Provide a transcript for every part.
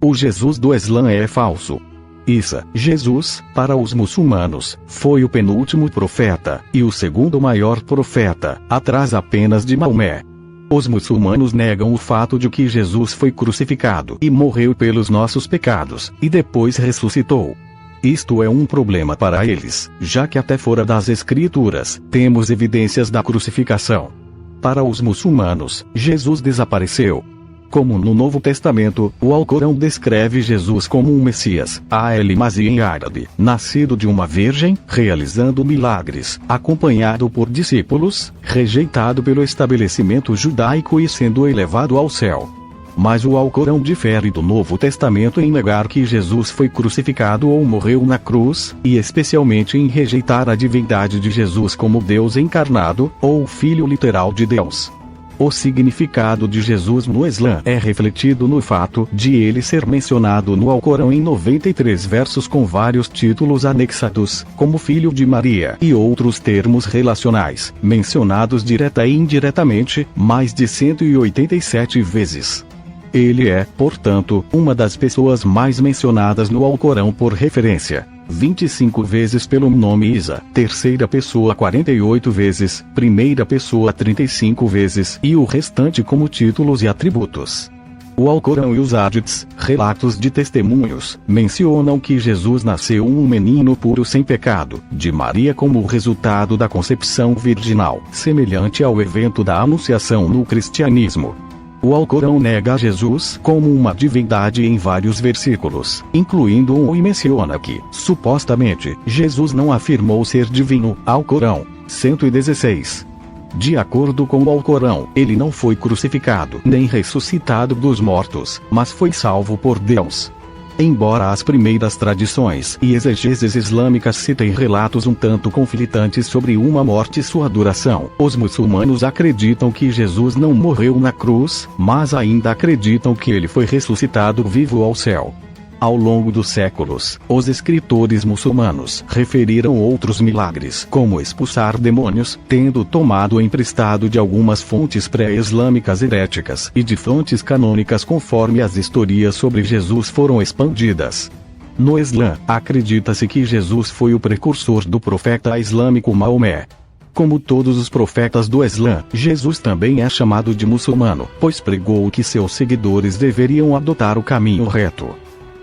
O Jesus do Islã é falso. Isa, Jesus, para os muçulmanos, foi o penúltimo profeta, e o segundo maior profeta, atrás apenas de Maomé. Os muçulmanos negam o fato de que Jesus foi crucificado e morreu pelos nossos pecados, e depois ressuscitou. Isto é um problema para eles, já que até fora das Escrituras, temos evidências da crucificação. Para os muçulmanos, Jesus desapareceu. Como no Novo Testamento, o Alcorão descreve Jesus como um Messias, al-Masih em árabe, nascido de uma virgem, realizando milagres, acompanhado por discípulos, rejeitado pelo estabelecimento judaico e sendo elevado ao céu. Mas o Alcorão difere do Novo Testamento em negar que Jesus foi crucificado ou morreu na cruz, e especialmente em rejeitar a divindade de Jesus como Deus encarnado, ou Filho literal de Deus. O significado de Jesus no Islã é refletido no fato de ele ser mencionado no Alcorão em 93 versos com vários títulos anexados, como Filho de Maria e outros termos relacionais, mencionados direta e indiretamente, mais de 187 vezes. Ele é, portanto, uma das pessoas mais mencionadas no Alcorão por referência. 25 vezes pelo nome Isa, terceira pessoa 48 vezes, primeira pessoa 35 vezes e o restante como títulos e atributos. O Alcorão e os Hadiths, relatos de testemunhos, mencionam que Jesus nasceu um menino puro sem pecado, de Maria como resultado da concepção virginal, semelhante ao evento da Anunciação no cristianismo. O Alcorão nega Jesus como uma divindade em vários versículos, incluindo um e menciona que, supostamente, Jesus não afirmou ser divino, Alcorão 116. De acordo com o Alcorão, ele não foi crucificado nem ressuscitado dos mortos, mas foi salvo por Deus. Embora as primeiras tradições e exegeses islâmicas citem relatos um tanto conflitantes sobre uma morte e sua duração, os muçulmanos acreditam que Jesus não morreu na cruz, mas ainda acreditam que ele foi ressuscitado vivo ao céu. Ao longo dos séculos, os escritores muçulmanos referiram outros milagres, como expulsar demônios, tendo tomado emprestado de algumas fontes pré-islâmicas heréticas e de fontes canônicas conforme as historias sobre Jesus foram expandidas. No Islã, acredita-se que Jesus foi o precursor do profeta islâmico Maomé. Como todos os profetas do Islã, Jesus também é chamado de muçulmano, pois pregou que seus seguidores deveriam adotar o caminho reto.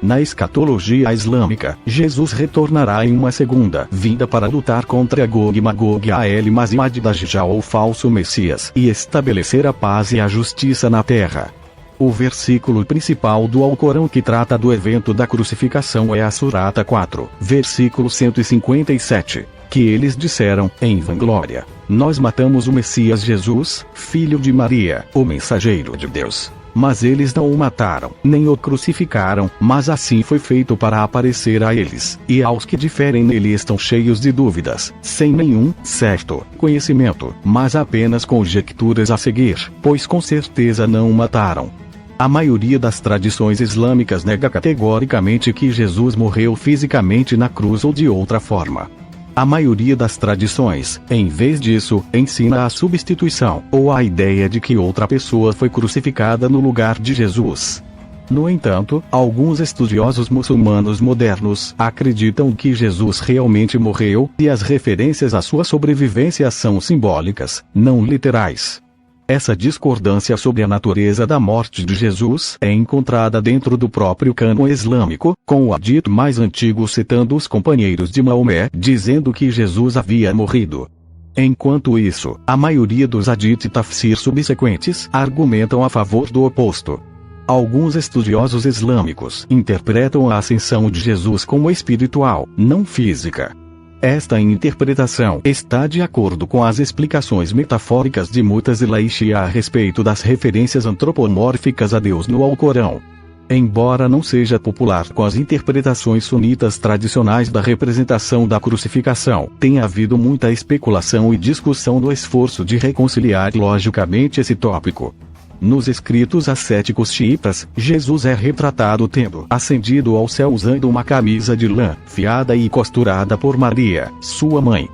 Na escatologia islâmica, Jesus retornará em uma segunda vinda para lutar contra Gog e Magog e al-Masih ad-Dajjal ou falso Messias e estabelecer a paz e a justiça na terra. O versículo principal do Alcorão que trata do evento da crucificação é a Surata 4, versículo 157, que eles disseram, em vanglória: nós matamos o Messias Jesus, filho de Maria, o mensageiro de Deus. Mas eles não o mataram, nem o crucificaram, mas assim foi feito para aparecer a eles, e aos que diferem nele estão cheios de dúvidas, sem nenhum certo conhecimento, mas apenas conjecturas a seguir, pois com certeza não o mataram. A maioria das tradições islâmicas nega categoricamente que Jesus morreu fisicamente na cruz ou de outra forma. A maioria das tradições, em vez disso, ensina a substituição, ou a ideia de que outra pessoa foi crucificada no lugar de Jesus. No entanto, alguns estudiosos muçulmanos modernos acreditam que Jesus realmente morreu, e as referências à sua sobrevivência são simbólicas, não literais. Essa discordância sobre a natureza da morte de Jesus é encontrada dentro do próprio cânon islâmico, com o hadith mais antigo citando os companheiros de Maomé, dizendo que Jesus havia morrido. Enquanto isso, a maioria dos hadith tafsir subsequentes argumentam a favor do oposto. Alguns estudiosos islâmicos interpretam a ascensão de Jesus como espiritual, não física. Esta interpretação está de acordo com as explicações metafóricas de Mu'tazila e Shia a respeito das referências antropomórficas a Deus no Alcorão. Embora não seja popular com as interpretações sunitas tradicionais da representação da crucificação, tem havido muita especulação e discussão no esforço de reconciliar logicamente esse tópico. Nos escritos ascéticos xiitas, Jesus é retratado tendo ascendido ao céu usando uma camisa de lã, fiada e costurada por Maria, sua mãe.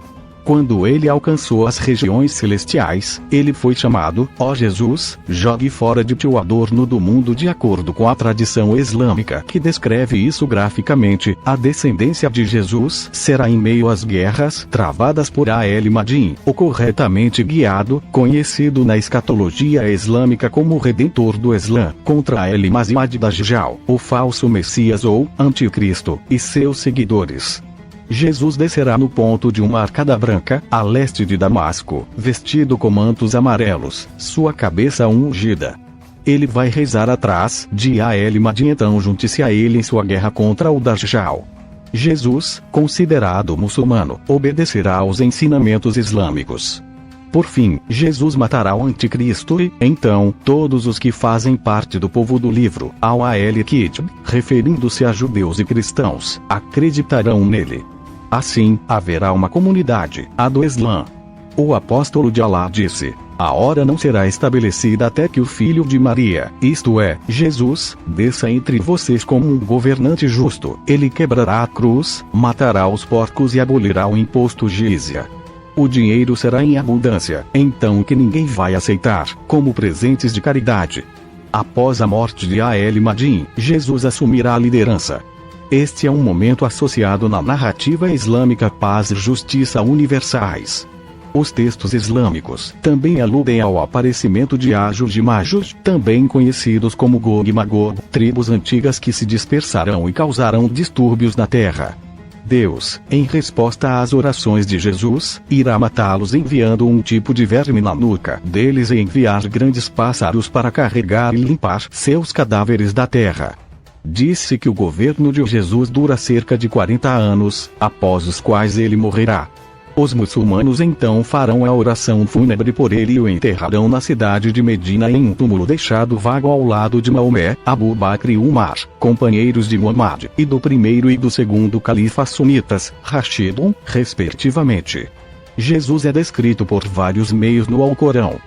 Quando ele alcançou as regiões celestiais, ele foi chamado: ó Jesus, jogue fora de ti o adorno do mundo. De acordo com a tradição islâmica que descreve isso graficamente, a descendência de Jesus será em meio às guerras travadas por Al-Mahdi, o corretamente guiado, conhecido na escatologia islâmica como o Redentor do Islã, contra Al-Masih ad-Dajjal, o falso Messias ou Anticristo, e seus seguidores. Jesus descerá no ponto de uma arcada branca, a leste de Damasco, vestido com mantos amarelos, sua cabeça ungida. Ele vai rezar atrás de Al-Mahdi, então junte-se a ele em sua guerra contra o Dajjal. Jesus, considerado muçulmano, obedecerá aos ensinamentos islâmicos. Por fim, Jesus matará o anticristo e, então, todos os que fazem parte do povo do livro, Al-Kitab, referindo-se a judeus e cristãos, acreditarão nele. Assim, haverá uma comunidade, a do Islã. O apóstolo de Alá disse: a hora não será estabelecida até que o filho de Maria, isto é, Jesus, desça entre vocês como um governante justo. Ele quebrará a cruz, matará os porcos e abolirá o imposto jizya. O dinheiro será em abundância, então que ninguém vai aceitar, como presentes de caridade. Após a morte de Al-Mahdi, Jesus assumirá a liderança. Este é um momento associado na narrativa islâmica paz e justiça universais. Os textos islâmicos também aludem ao aparecimento de Yájuj e Májuj, também conhecidos como Gog e Magog, tribos antigas que se dispersarão e causarão distúrbios na terra. Deus, em resposta às orações de Jesus, irá matá-los enviando um tipo de verme na nuca deles e enviar grandes pássaros para carregar e limpar seus cadáveres da terra. Disse que o governo de Jesus dura cerca de 40 anos, após os quais ele morrerá. Os muçulmanos então farão a oração fúnebre por ele e o enterrarão na cidade de Medina em um túmulo deixado vago ao lado de Maomé, Abu Bakr e Umar, companheiros de Muhammad, e do primeiro e do segundo califa sunitas, Rashidun, respectivamente. Jesus é descrito por vários meios no Alcorão.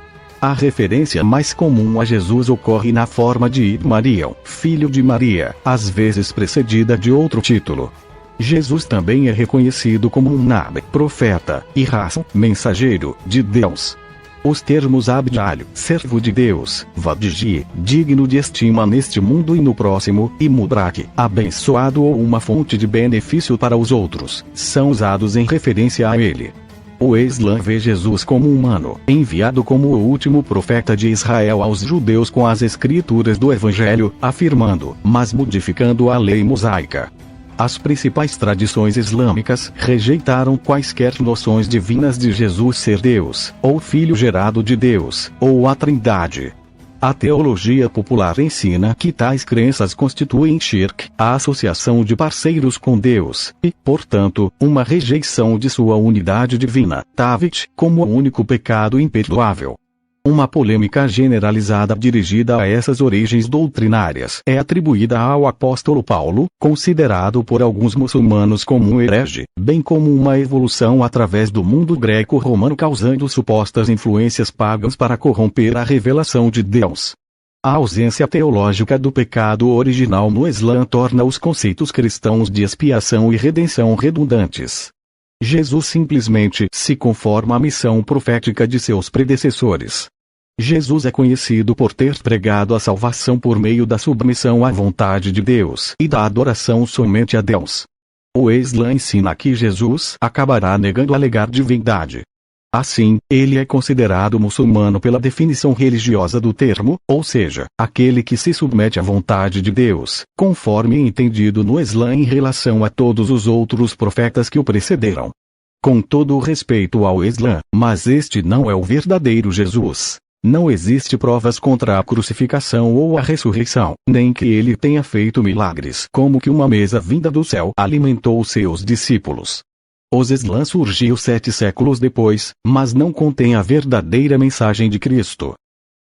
A referência mais comum a Jesus ocorre na forma de Ibn Mariam, filho de Maria, às vezes precedida de outro título. Jesus também é reconhecido como um Nabi, profeta, e Rasul, mensageiro de Deus. Os termos Abdalho, servo de Deus, Vadiji, digno de estima neste mundo e no próximo, e Mubrak, abençoado ou uma fonte de benefício para os outros, são usados em referência a ele. O Islã vê Jesus como humano, enviado como o último profeta de Israel aos judeus com as escrituras do Evangelho, afirmando, mas modificando a lei mosaica. As principais tradições islâmicas rejeitaram quaisquer noções divinas de Jesus ser Deus, ou Filho gerado de Deus, ou a Trindade. A teologia popular ensina que tais crenças constituem shirk, a associação de parceiros com Deus, e, portanto, uma rejeição de sua unidade divina, Tawhid, como o único pecado imperdoável. Uma polêmica generalizada dirigida a essas origens doutrinárias é atribuída ao apóstolo Paulo, considerado por alguns muçulmanos como um herege, bem como uma evolução através do mundo greco-romano causando supostas influências pagãs para corromper a revelação de Deus. A ausência teológica do pecado original no Islã torna os conceitos cristãos de expiação e redenção redundantes. Jesus simplesmente se conforma à missão profética de seus predecessores. Jesus é conhecido por ter pregado a salvação por meio da submissão à vontade de Deus e da adoração somente a Deus. O Islã ensina que Jesus acabará negando alegar divindade. Assim, ele é considerado muçulmano pela definição religiosa do termo, ou seja, aquele que se submete à vontade de Deus, conforme entendido no Islã em relação a todos os outros profetas que o precederam. Com todo o respeito ao Islã, mas este não é o verdadeiro Jesus. Não existe provas contra a crucificação ou a ressurreição, nem que ele tenha feito milagres como que uma mesa vinda do céu alimentou seus discípulos. Os Islã surgiu 7 séculos depois, mas não contém a verdadeira mensagem de Cristo.